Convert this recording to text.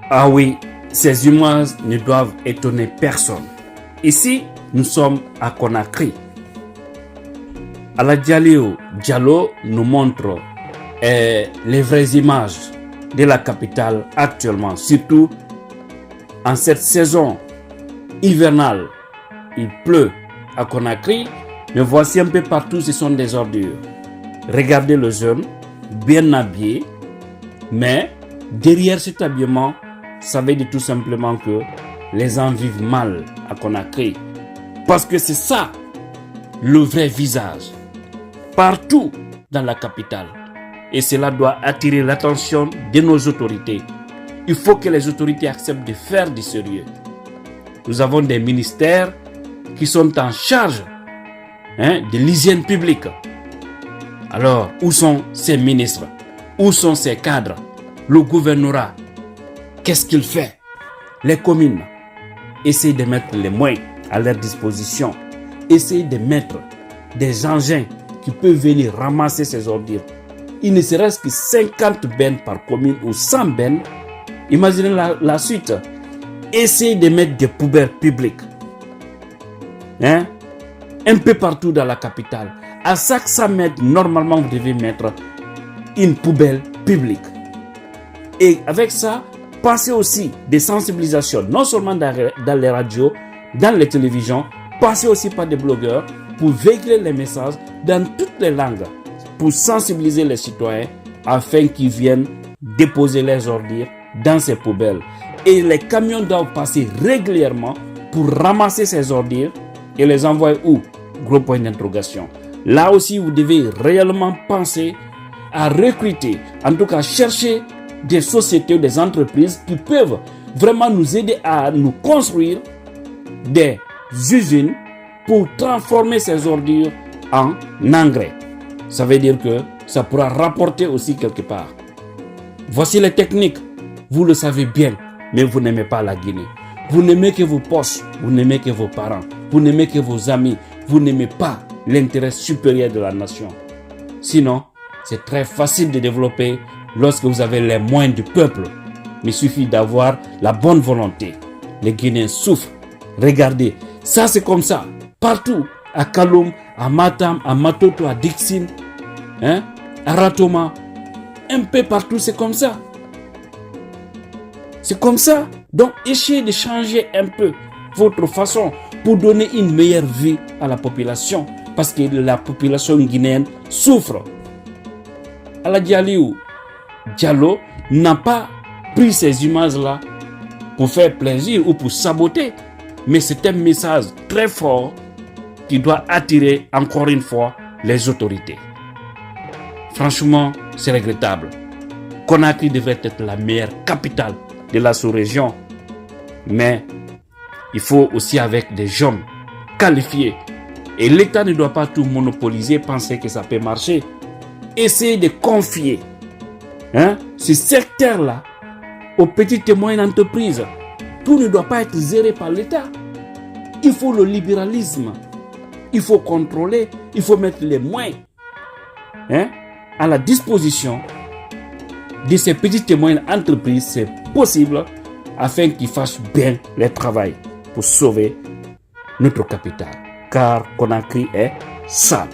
Ah oui, ces images ne doivent étonner personne. Ici, nous sommes à Conakry. Aladialio Diallo nous montre les vraies images de la capitale actuellement, surtout en cette saison hivernale. Il pleut à Conakry, mais voici un peu partout, ce sont des ordures. Regardez le jeune, bien habillé, mais derrière cet habillement, ça veut dire tout simplement que les gens vivent mal à Conakry. Parce que c'est ça, le vrai visage. Partout dans la capitale. Et cela doit attirer l'attention de nos autorités. Il faut que les autorités acceptent de faire du sérieux. Nous avons des ministères qui sont en charge de l'hygiène publique. Alors, où sont ces ministres? Où sont ces cadres? Le gouvernorat, qu'est-ce qu'il fait? Les communes, essayent de mettre les moyens à leur disposition. Essayent de mettre des engins qui peuvent venir ramasser ces ordures. Il ne serait-ce que 50 bennes par commune ou 100 bennes. Imaginez la suite. Essayez de mettre des poubelles publiques. Un peu partout dans la capitale. À chaque 100 mètres, normalement, vous devez mettre une poubelle publique. Et avec ça, passez aussi des sensibilisations, non seulement dans les radios, dans les télévisions, passez aussi par des blogueurs pour véhiculer les messages dans toutes les langues, pour sensibiliser les citoyens afin qu'ils viennent déposer les ordures dans ces poubelles. Et les camions doivent passer régulièrement pour ramasser ces ordures et les envoyer où? Gros point d'interrogation. Là aussi, vous devez réellement penser à recruter, en tout cas chercher des sociétés, des entreprises qui peuvent vraiment nous aider à nous construire des usines pour transformer ces ordures en engrais. Ça veut dire que ça pourra rapporter aussi quelque part. Voici les techniques. Vous le savez bien, mais vous n'aimez pas la Guinée. Vous n'aimez que vos poches, vous n'aimez que vos parents, vous n'aimez que vos amis, vous n'aimez pas l'intérêt supérieur de la nation. Sinon, c'est très facile de développer lorsque vous avez les moyens du peuple. Il suffit d'avoir la bonne volonté. Les Guinéens souffrent. Regardez, ça c'est comme ça. Partout, à Kaloum, à Matam, à Matoto, à Dixine, à Ratoma, un peu partout c'est comme ça. C'est comme ça. Donc, essayez de changer un peu votre façon pour donner une meilleure vie à la population. Parce que la population guinéenne souffre. Aladialio Diallo n'a pas pris ces images-là pour faire plaisir ou pour saboter. Mais c'est un message très fort qui doit attirer encore une fois les autorités. Franchement, c'est regrettable. Conakry devrait être la meilleure capitale de la sous-région. Mais il faut aussi avec des jeunes qualifiés. Et l'État ne doit pas tout monopoliser, penser que ça peut marcher. Essayez de confier ce secteur-là aux petites et moyennes entreprises. Tout ne doit pas être géré par l'État. Il faut le libéralisme. Il faut contrôler. Il faut mettre les moyens à la disposition de ces petites et moyennes entreprises. C'est possible afin qu'ils fassent bien leur travail pour sauver notre capitale. Car Conakry est sale.